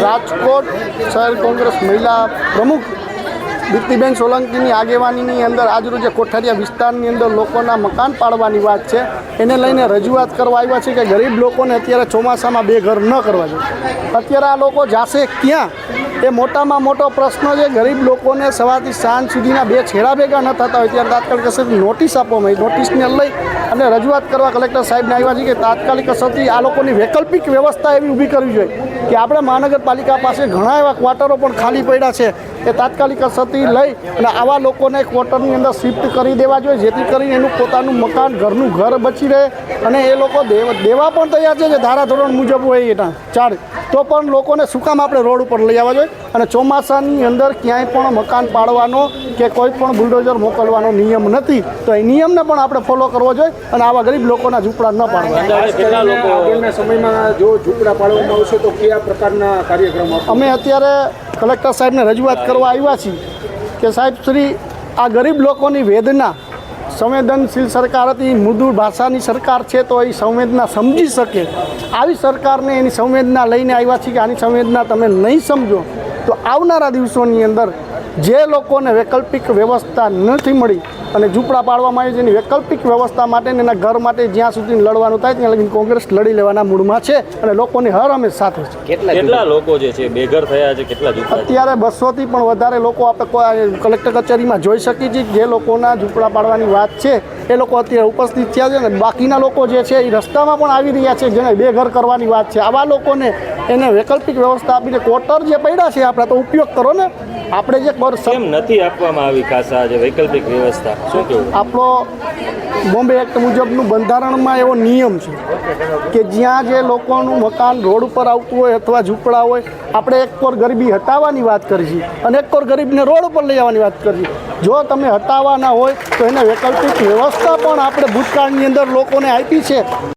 રાજકોટ શહેર કોંગ્રેસ મહિલા પ્રમુખ દીપ્તિબેન સોલંકીની આગેવાનીની અંદર આજરોજ કોઠારિયા વિસ્તારની અંદર લોકોના મકાન પાડવાની વાત છે એને લઈને રજૂઆત કરવા આવ્યા છે કે ગરીબ લોકોને અત્યારે ચોમાસામાં બે ઘર ન કરવા જોઈએ. અત્યારે આ લોકો જાશે ક્યાં એ મોટામાં મોટો પ્રશ્ન છે. ગરીબ લોકોને સવારથી સાંજ સુધીના બે છેડા ભેગા ન થતા હોય ત્યારે તાત્કાલિક અસરથી નોટિસ આપવામાં આવી. નોટિસને લઈ અને રજૂઆત કરવા કલેક્ટર સાહેબને આવ્યા છે કે તાત્કાલિક અસરથી આ લોકોની વૈકલ્પિક વ્યવસ્થા એવી ઊભી કરવી જોઈએ કે આપણે મહાનગરપાલિકા પાસે ઘણા એવા ક્વાર્ટરો પણ ખાલી પડ્યા છે એ તાત્કાલિક અસરથી લઈ અને આવા લોકોને ક્વાર્ટરની અંદર શિફ્ટ કરી દેવા જોઈએ જેથી કરીને એનું પોતાનું મકાન ઘરનું ઘર બચી રહે અને એ લોકો દેવા પણ તૈયાર છે જે ધારાધોરણ મુજબ હોય એના ચાર્જ તો પણ લોકોને શું કામ આપણે રોડ ઉપર લઈ આવવા જોઈએ. અને ચોમાસાની અંદર ક્યાંય પણ મકાન પાડવાનો કે કોઈ પણ બુલડોઝર મોકલવાનો નિયમ નથી તો એ નિયમને પણ આપણે ફોલો કરવો જોઈએ અને આવા ગરીબ લોકોના ઝૂંપડા ન પાડવા. આગળના સમયમાં જો ઝૂંપડા પાડવામાં આવશે તો કયા પ્રકારના કાર્યક્રમો? અમે અત્યારે કલેક્ટર સાહેબને રજૂઆત કરવા આવ્યા છીએ કે સાહેબ શ્રી આ ગરીબ લોકોની વેદના સંવેદનશીલ સરકાર હતી, મૃદુ ભાષાની સરકાર છે તો એ સંવેદના સમજી શકે. આવી સરકારને એની સંવેદના લઈને આવ્યા છે કે આની સંવેદના તમે નહીં સમજો તો આવનારા દિવસોની અંદર જે લોકોને વૈકલ્પિક વ્યવસ્થા નથી મળી અને ઝૂંપડા પાડવામાં આવી છે એની વૈકલ્પિક વ્યવસ્થા માટે એના ઘર માટે જ્યાં સુધી લડવાનું થાય ત્યાં લગી કોંગ્રેસ લડી લેવાના મૂડમાં છે અને લોકોની હર હંમેશ સાથે છે. કેટલા લોકો જે છે બેઘર થયા છે? કેટલા અત્યારે 200થી પણ વધારે લોકો આપણે કલેક્ટર કચેરીમાં જોઈ શકીએ છીએ. જે લોકોના ઝૂંપડા પાડવાની વાત છે એ લોકો અત્યારે ઉપસ્થિત થયા છે અને બાકીના લોકો જે છે એ રસ્તામાં પણ આવી રહ્યા છે જેને બેઘર કરવાની વાત છે. આવા લોકોને એને વૈકલ્પિક વ્યવસ્થા આપીને ક્વાર્ટર જે પડ્યા છે આપણે તો ઉપયોગ કરો ને. આપણે જે કેમ નથી આપવામાં આવી ખાસ જે વૈકલ્પિક વ્યવસ્થા શું કહેવું? આપણો બોમ્બે એક્ટ મુજબનું બંધારણમાં એવો નિયમ છે કે જ્યાં જે લોકોનું મકાન રોડ ઉપર આવતું હોય અથવા ઝૂંપડા હોય આપણે એક કોર ગરીબી હટાવવાની વાત કરી છે અને એક કોર ગરીબને રોડ ઉપર લઈ આવવાની વાત કરી છે. જો તમે હટાવવાના હોય તો એને વૈકલ્પિક વ્યવસ્થા પણ આપણે ભૂતકાળની અંદર લોકોને આપી છે.